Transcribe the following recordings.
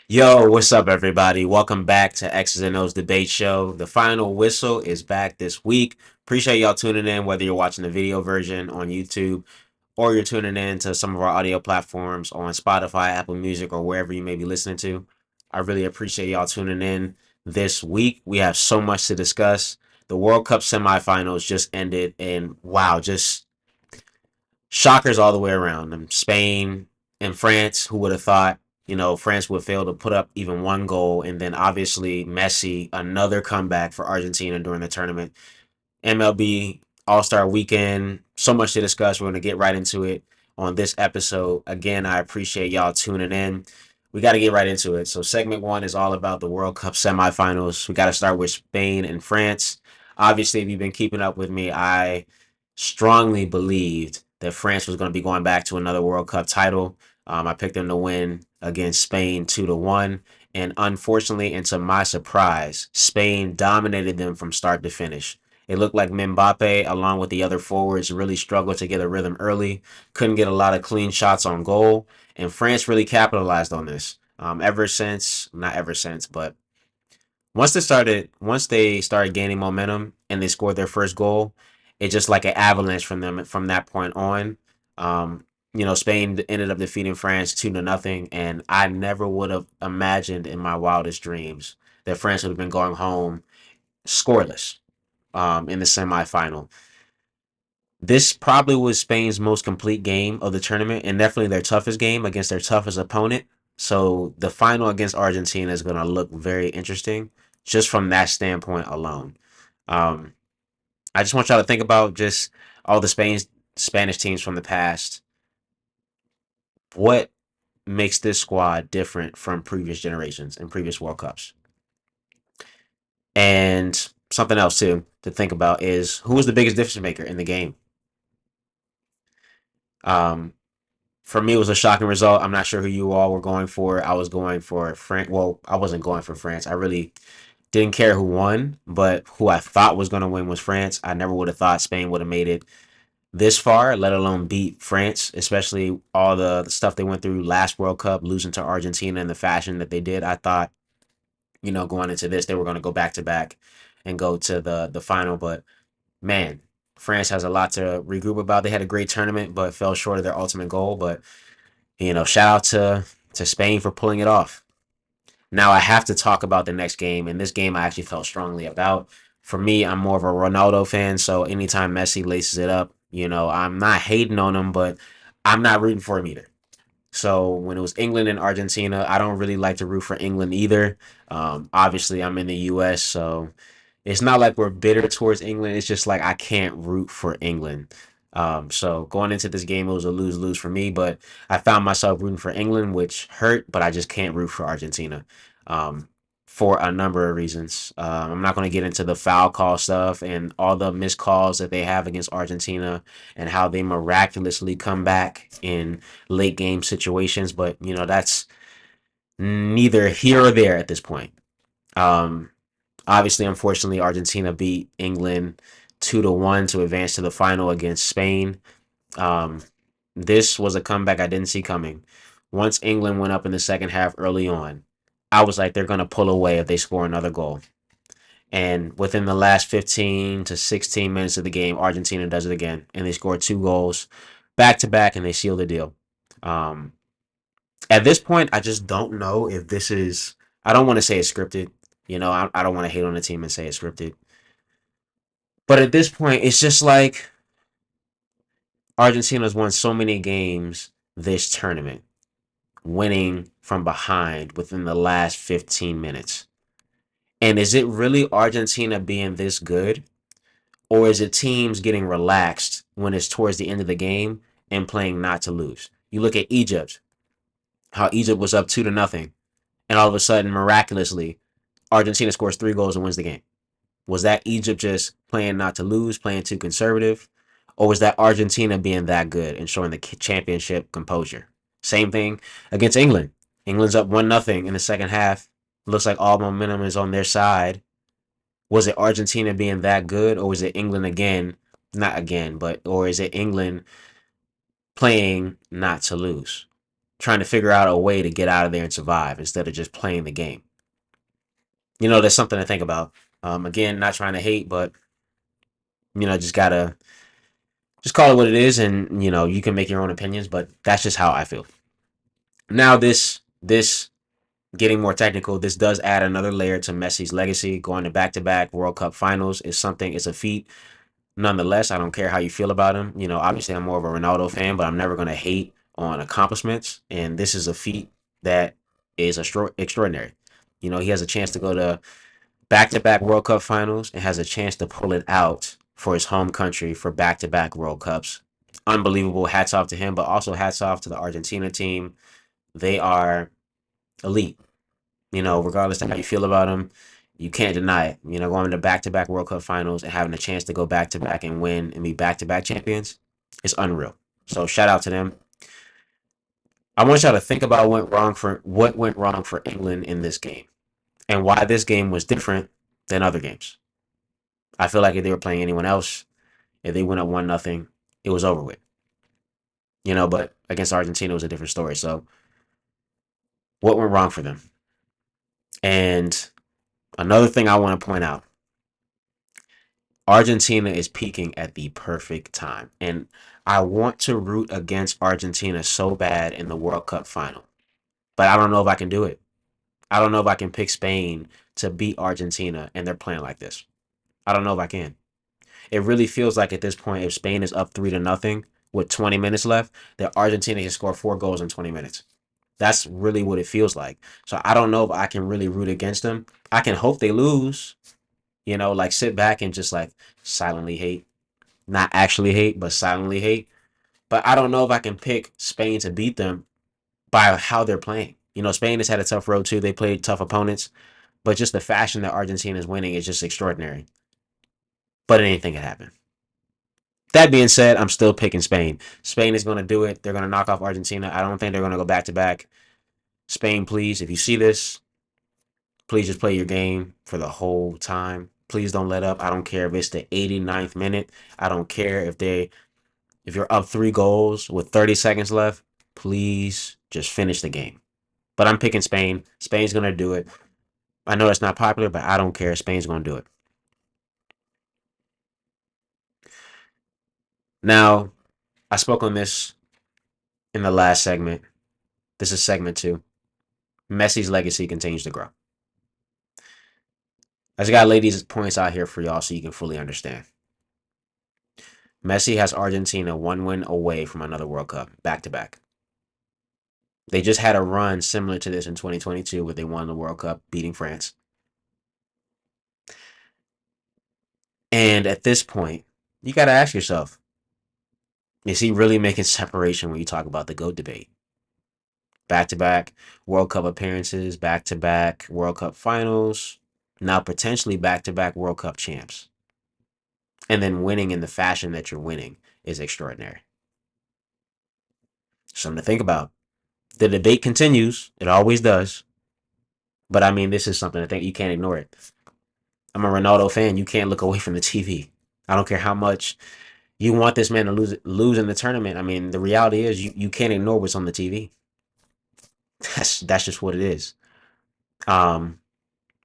Yo, what's up, everybody? Welcome back to X's and O's Debate Show. The final whistle is back this week. Appreciate y'all tuning in, whether you're watching the video version on YouTube or you're tuning in to some of our audio platforms on Spotify, Apple Music, or wherever you may be listening to. I really appreciate y'all tuning in this week. We have so much to discuss. The World Cup semifinals just ended, and wow, just shockers all the way around. Spain and France, who would have thought, France would fail to put up even one goal. And then obviously Messi, another comeback for Argentina during the tournament. MLB All Star Weekend. So much to discuss. We're going to get right into it on this episode. Again, I appreciate y'all tuning in. We got to get right into it. So, segment one is all about the World Cup semifinals. We got to start with Spain and France. Obviously, if you've been keeping up with me, I strongly believed that France was going to be going back to another World Cup title. I picked them to win against Spain 2-1. And unfortunately, and to my surprise, Spain dominated them from start to finish. It looked like Mbappe, along with the other forwards, really struggled to get a rhythm early. Couldn't get a lot of clean shots on goal, and France really capitalized on this. Not ever since, but once they started gaining momentum and they scored their first goal, it just like an avalanche from them from that point on. Spain ended up defeating France 2-0, and I never would have imagined in my wildest dreams that France would have been going home scoreless in the semifinal. This probably was Spain's most complete game of the tournament and definitely their toughest game against their toughest opponent. So the final against Argentina is going to look very interesting just from that standpoint alone. Um, I just want y'all to think about just all the Spanish teams from the past. What makes this squad different from previous generations and previous World Cups? And something else too to think about is who was the biggest difference maker in the game? Um, For me, it was a shocking result. I'm not sure who you all were going for. I was going for France. Well, I wasn't going for France. I really didn't care who won, but who I thought was going to win was France. I never would have thought Spain would have made it this far, let alone beat France, especially all the stuff they went through last World Cup, losing to Argentina in the fashion that they did. I thought, going into this, they were going to go back to back and go to the final, but man, France has a lot to regroup about. They had a great tournament, but fell short of their ultimate goal. But shout out to Spain for pulling it off. Now I have to talk about the next game, and this game I actually felt strongly about. For me, I'm more of a Ronaldo fan, so anytime Messi laces it up, I'm not hating on him, but I'm not rooting for him either. So when it was England and Argentina, I don't really like to root for England either. Obviously, I'm in the U.S., so it's not like we're bitter towards England. It's just like I can't root for England. So going into this game, it was a lose lose for me. But I found myself rooting for England, which hurt. But I just can't root for Argentina um, for a number of reasons. I'm not going to get into the foul call stuff and all the missed calls that they have against Argentina and how they miraculously come back in late game situations. But that's neither here or there at this point. Um, Obviously, unfortunately, Argentina beat England 2-1 to advance to the final against Spain. Um, this was a comeback I didn't see coming. Once England went up in the second half early on, I was like, they're going to pull away if they score another goal. And within the last 15 to 16 minutes of the game, Argentina does it again. And they score two goals back to back and they seal the deal. Um, at this point, I just don't know if this is, I don't want to say it's scripted. I don't want to hate on the team and say it's scripted. But at this point, it's just like Argentina's won so many games this tournament, winning from behind within the last 15 minutes. And is it really Argentina being this good? Or is it teams getting relaxed when it's towards the end of the game and playing not to lose? You look at Egypt, how Egypt was up 2-0, and all of a sudden, miraculously, Argentina scores three goals and wins the game. Was that Egypt just playing not to lose, playing too conservative? Or was that Argentina being that good and showing the championship composure? Same thing against England. England's up 1-0 in the second half. Looks like all momentum is on their side. Was it Argentina being that good, or was it England again? Not again, but or is it England playing not to lose? trying to figure out a way to get out of there and survive instead of just playing the game. There's something to think about. Again, not trying to hate, but just gotta just call it what it is, and you can make your own opinions. But that's just how I feel. Now, this getting more technical, this does add another layer to Messi's legacy. Going to back-to-back World Cup finals is something. It's a feat. Nonetheless, I don't care how you feel about him. Obviously, I'm more of a Ronaldo fan, but I'm never going to hate on accomplishments. And this is a feat that is extraordinary. He has a chance to go to back-to-back World Cup finals and has a chance to pull it out for his home country for back-to-back World Cups. Unbelievable. Hats off to him, but also hats off to the Argentina team. They are elite. Regardless of how you feel about them, you can't deny it. Going to back-to-back World Cup finals and having a chance to go back-to-back and win and be back-to-back champions is unreal. So shout out to them. I want y'all to think about what went wrong for England in this game and why this game was different than other games. I feel like if they were playing anyone else, if they went up 1-0, it was over with. But against Argentina it was a different story. So what went wrong for them? And another thing I want to point out, Argentina is peaking at the perfect time. And I want to root against Argentina so bad in the World Cup final. But I don't know if I can do it. I don't know if I can pick Spain to beat Argentina and they're playing like this. I don't know if I can. It really feels like at this point, if Spain is up 3-0 with 20 minutes left, that Argentina can score 4 goals in 20 minutes. That's really what it feels like. So I don't know if I can really root against them. I can hope they lose, like sit back and just like silently hate. Not actually hate, but silently hate. But I don't know if I can pick Spain to beat them by how they're playing. Spain has had a tough road too. They played tough opponents, but just the fashion that Argentina is winning is just extraordinary. But anything can happen. That being said, I'm still picking Spain. Spain is going to do it. They're going to knock off Argentina. I don't think they're going to go back to back. Spain, please, if you see this, please just play your game for the whole time. Please don't let up. I don't care if it's the 89th minute. I don't care if you're up 3 goals with 30 seconds left. Please just finish the game. But I'm picking Spain. Spain's going to do it. I know it's not popular, but I don't care. Spain's going to do it. Now, I spoke on this in the last segment. This is segment 2. Messi's legacy continues to grow. I just got ladies' points out here for y'all so you can fully understand. Messi has Argentina 1 win away from another World Cup, back to back. They just had a run similar to this in 2022 where they won the World Cup, beating France. And at this point, you got to ask yourself, is he really making separation when you talk about the GOAT debate? Back to back World Cup appearances, back to back World Cup finals, now potentially back to back World Cup champs. And then winning in the fashion that you're winning is extraordinary. Something to think about. The debate continues. It always does. But I mean, this is something to think. You can't ignore it. I'm a Ronaldo fan. You can't look away from the TV. I don't care how much you want this man to lose in the tournament. I mean, the reality is you can't ignore what's on the TV. That's just what it is. Um,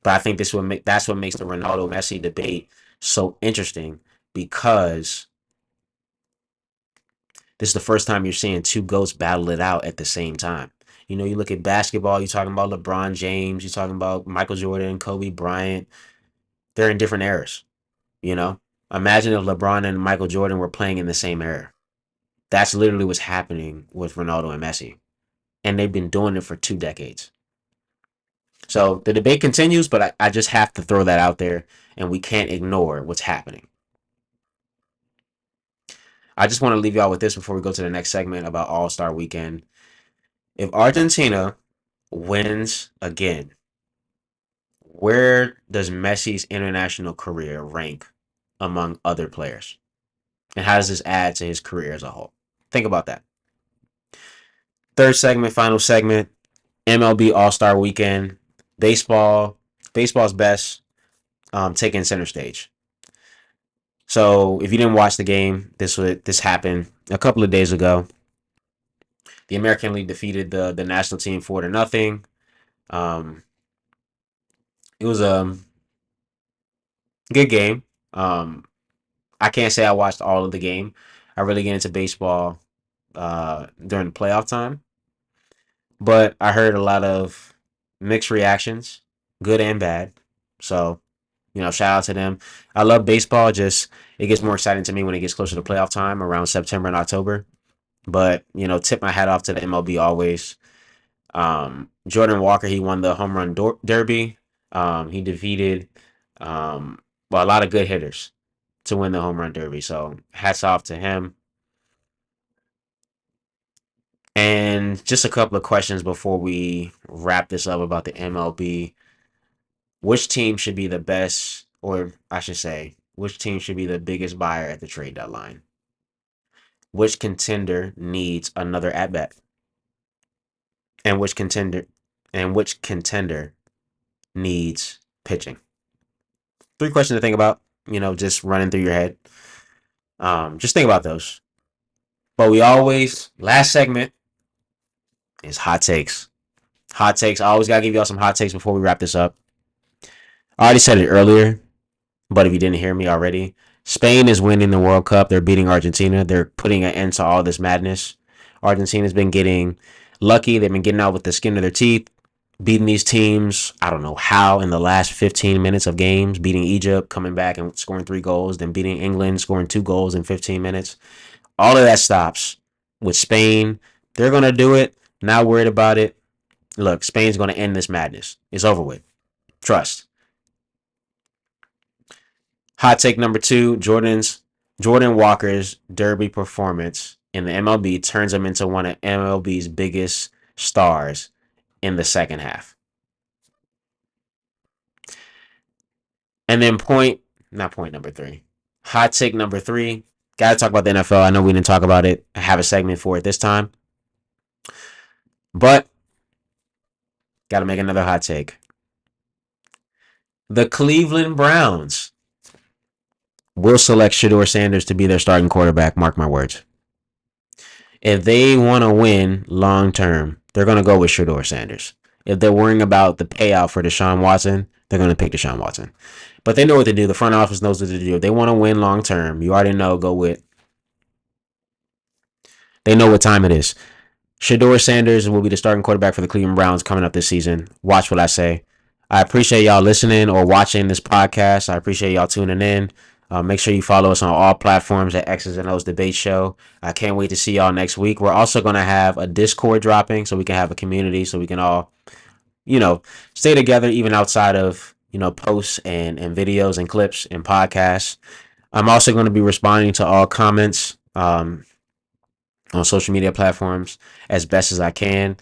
but I think that's what makes the Ronaldo Messi debate so interesting because this is the first time you're seeing two goats battle it out at the same time. You look at basketball, you're talking about LeBron James, you're talking about Michael Jordan, Kobe Bryant. They're in different eras, you know? Imagine if LeBron and Michael Jordan were playing in the same era. That's literally what's happening with Ronaldo and Messi. And they've been doing it for 2 decades. So the debate continues, but I just have to throw that out there, and we can't ignore what's happening. I just want to leave y'all with this before we go to the next segment about All Star Weekend. If Argentina wins again, where does Messi's international career rank among other players? And how does this add to his career as a whole? Think about that. Third segment, final segment, MLB All Star Weekend, baseball, baseball's best, taking center stage. So if you didn't watch the game, this happened a couple of days ago. The American League defeated the national team 4-0. Um, it was a good game. Um, I can't say I watched all of the game. I really get into baseball during the playoff time, but I heard a lot of mixed reactions, good and bad. So, shout out to them. I love baseball. Just it gets more exciting to me when it gets closer to playoff time around September and October. But tip my hat off to the MLB always. Jordan Walker, he won the home run derby. He defeated a lot of good hitters to win the home run derby. So hats off to him. And just a couple of questions before we wrap this up about the MLB. Which team should be the best, or I should say, which team should be the biggest buyer at the trade deadline? Which contender needs another at bat? And which contender needs pitching? Three questions to think about, just running through your head. Just think about those. But we always, last segment is hot takes. Hot takes. I always got to give y'all some hot takes before we wrap this up. I already said it earlier, but if you didn't hear me already, Spain is winning the World Cup. They're beating Argentina. They're putting an end to all this madness. Argentina's been getting lucky. They've been getting out with the skin of their teeth, beating these teams. I don't know how in the last 15 minutes of games, beating Egypt, coming back and scoring 3 goals, then beating England, scoring 2 goals in 15 minutes. All of that stops with Spain. They're going to do it. Not worried about it. Look, Spain's going to end this madness. It's over with. Trust. Hot take number two: Jordan Walker's Derby performance in the MLB turns him into one of MLB's biggest stars in the second half. And then not point number three. Hot take number three. Got to talk about the NFL. I know we didn't talk about it. I have a segment for it this time, but got to make another hot take. The Cleveland Browns will select Shador Sanders to be their starting quarterback. Mark my words. If they want to win long term, they're going to go with Shador Sanders. If they're worrying about the payout for Deshaun Watson, they're going to pick Deshaun Watson. But they know what to do. The front office knows what to do. If they want to win long term, you already know, go with. They know what time it is. Shador Sanders will be the starting quarterback for the Cleveland Browns coming up this season. Watch what I say. I appreciate y'all listening or watching this podcast. I appreciate y'all tuning in. Make sure you follow us on all platforms at X's and O's Debate Show. I can't wait to see y'all next week. We're also going to have a Discord dropping so we can have a community so we can all, stay together even outside of, posts and videos and clips and podcasts. I'm also going to be responding to all comments on social media platforms as best as I can.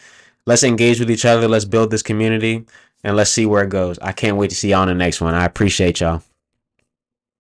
Let's engage with each other. Let's build this community and let's see where it goes. I can't wait to see y'all on the next one. I appreciate y'all.